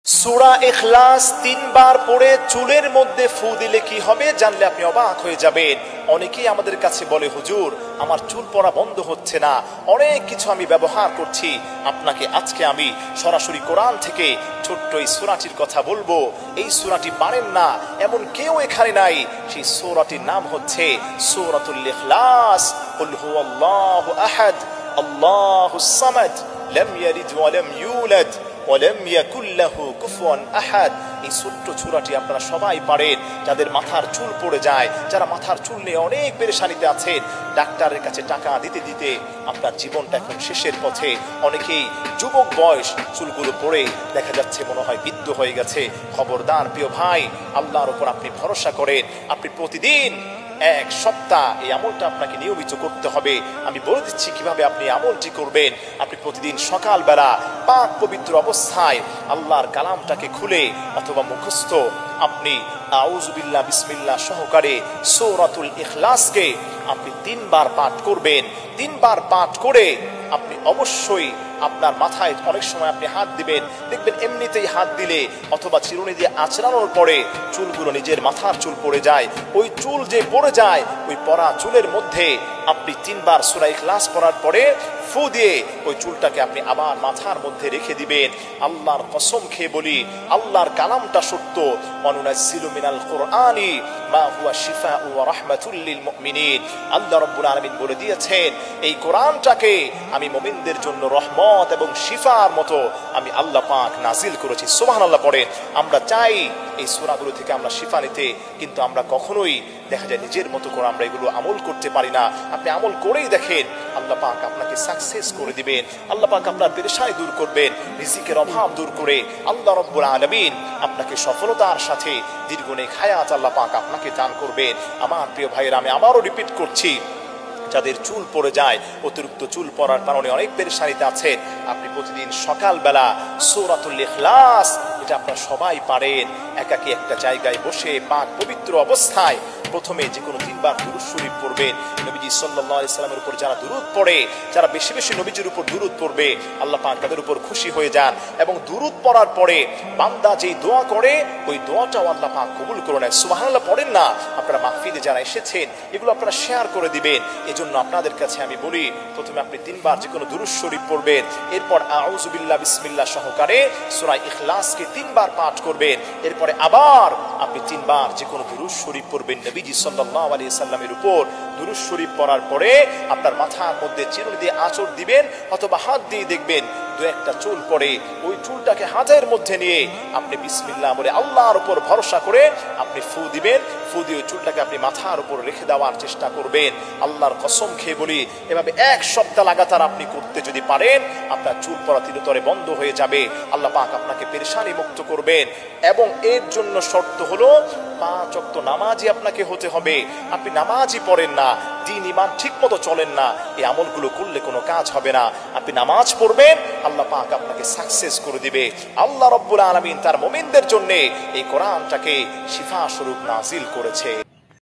সূরা ইখলাস ৩ বার পড়ে চুলের মধ্যে ফু দিলে কি হবে জানলে আপনি অবাক হয়ে যাবেন। অনেকেই আমাদের কাছে বলে, হুজুর আমার চুল পড়া বন্ধ হচ্ছে না, অনেক কিছু আমি ব্যবহার করছি। আপনাকে আজকে আমি সরাসরি কোরআন থেকে ছোট্ট এই সূরাটির কথা বলবো। এই সূরাটি পারেন না এমন কেউ এখানে নাই। সেই সূরাটির নাম হচ্ছে সূরাতুল ইখলাস। কুল হুয়াল্লাহু আহাদ আল্লাহুস সামাদ লাম ইয়ালিদ ওয়া লাম ইউলাদ ওয়ালাম ইয়াকুল লাহু কুফুয়ান আহাদ। এই ছোট্ট সূরাটি আপনারা সবাই পারেন। যাদের মাথার চুল পড়ে যায়, যারা মাথার চুল নিয়ে অনেক পেরেশানিতে আছেন, ডাক্তারের কাছে টাকা দিতে দিতে আপনার জীবনটা এখন শেষের পথে। অনেকেই যুবক বয়স, চুলগুলো পড়ে দেখা যাচ্ছে মনে হয় বৃদ্ধ হয়ে গেছে। খবরদার প্রিয় ভাই, আল্লাহর উপর আপনি ভরসা করেন। আপনি প্রতিদিন 1 সপ্তাহ এই আমলটা আপনাকে নিয়মিত করতে হবে। আমি বলে দিচ্ছি কিভাবে আপনি আমলটি করবেন। আপনি প্রতিদিন সকালবেলা পাক পবিত্র অবস্থায় আল্লাহর কালামটাকে খুলে অথবা মুখস্থ আপনি আউযু বিল্লাহ বিসমিল্লাহ সহকারে সূরাতুল ইখলাসকে আপনি 3 বার পাঠ করবেন। 3 বার পাঠ করে আপনি অবশ্যই আপনার মাথায় অনেক সময় আপনি হাত দিবেন, দেখবেন এমনিতেই হাত দিলে অথবা চিরুনি দিয়ে আঁচড়ানোর পরে চুলগুলো নিজের মাথার চুল পড়ে যায়। ওই চুল যে পড়ে যায়, ওই পড়া চুলের মধ্যে আপনি 3 বার সূরা ইখলাস পড়ার পরে ফু দিয়ে ওই চুলটাকে আপনি আবার মাথার মধ্যে রেখে দিবেন। আল্লাহর কসম খেয়ে বলি, আল্লাহর কালামটা সত্য। ওয়ানুনাজ্জিলু মিনাল কুরআনি মা হুয়া শিফাউ ওয়া রাহমাতুল লিল মুমিনিন। আল্লাহ রাব্বুল আলামিন বলে দিয়েছেন, এই কোরআনটাকে আমি মুমিনদের জন্য রহমত এবং শিফার মতো আমি আল্লাহ পাক নাজিল করেছি। সুবহানাল্লাহ পড়েন। আমরা চাই এই সূরাগুলো থেকে আমরা শিফা নিতে, কিন্তু আমরা কখনোই দেখা যায় নিজের মতো করে আমরা এগুলো আমল করতে পারি না। আপনি আমল করেই দেখেন, আল্লাহ পাক আপনাকে সাকসেস করে দিবেন। আল্লাহ পাক আপনার পেরেশানি দূর করবেন, রিজিকের অভাব দূর করে আল্লাহ রাব্বুল আলামিন আপনাকে সফলতার সাথে দীর্ঘনেক হায়াত আল্লাহ পাক আপনাকে দান করবেন। আমার প্রিয় ভাইয়েরা, আমি আবারও রিপিট করছি, যাদের চুল পড়ে যায়, অতিরিক্ত চুল পড়ার কারণে অনেক পেরেশানিতে আছেন, আপনি প্রতিদিন সকালবেলা সূরাতুল ইখলাস, এটা আপনারা সবাই পারেন, একাকী একটা জায়গায় বসে পাক পবিত্র অবস্থায় প্রথমে যে কোনো 3 বার দুরূদ শরীফ পড়বেন। নবীজি সাল্লাল্লাহু আলাইহি সাল্লামের উপর যারা দুরূদ পড়ে, যারা বেশি বেশি নবীজির উপর দুরূদ পড়বে, আল্লাহ পাক তাদের উপর খুশি হয়ে যান। এবং দুরূদ পড়ার পরে বান্দা যেই দোয়া করে, ওই দোয়াটাও আল্লাহ পাক কবুল করে নেয়। সুবহানাল্লাহ পড়েন না? আপনারা মাহফিলে যারা এসেছেন, এগুলো আপনারা শেয়ার করে দিবেন। এজন্য আপনাদের কাছে আমি বলি, প্রথমে আপনি 3 বার যে কোনো দুরূদ শরীফ পড়বেন, এরপর আউযু বিল্লাহ বিসমিল্লাহ সহকারে সূরা ইখলাসকে 3 বার পাঠ করবেন। এরপরে আবার আপনি 3 বার যে কোনো দুরূদ শরীফ পড়বেন নবীজি সাল্লাল্লাহু আলাইহি সাল্লামের উপর। দুরূদ শরীফ পড়ার পরে আপনার মাথার মধ্যে চিরুনি দিয়ে আঁচড় দিবেন অথবা হাত দিয়ে দেখবেন 2-1টা চুল পড়ে, ওই চুলটাকে হাতের মধ্যে নিয়ে আপনি বিসমিল্লাহ বলে আল্লাহর উপর ভরসা করে আপনি ফু দিবেন। ফু দিয়ে ওই চুলটাকে আপনি মাথার উপর রেখে দেওয়ার চেষ্টা করবেন। আল্লাহর কসম খেয়ে বলি, এভাবে 1 সপ্তাহ লাগাতার আপনি করতে যদি পারেন, আপনার চুল পড়া চিরতরে বন্ধ হয়ে যাবে। আল্লাহ পাক আপনাকে পেরেশানি মুক্ত করবেন। এবং এর জন্য শর্ত হলো 5 ওয়াক্ত নামাজি আপনাকে হতে হবে। আপনি নামাজই পড়েন না, দ্বীন ঈমান ঠিক মতো চলেন না, এই আমলগুলো করলে কোনো কাজ হবে না। আপনি নামাজ পড়বেন, আল্লাহ পাক আপনাকে সাকসেস করে দিবে। আল্লাহ রাব্বুল আলামিন তার মুমিনদের জন্য এই কোরআনটাকে শিফা স্বরূপ নাজিল করেছে।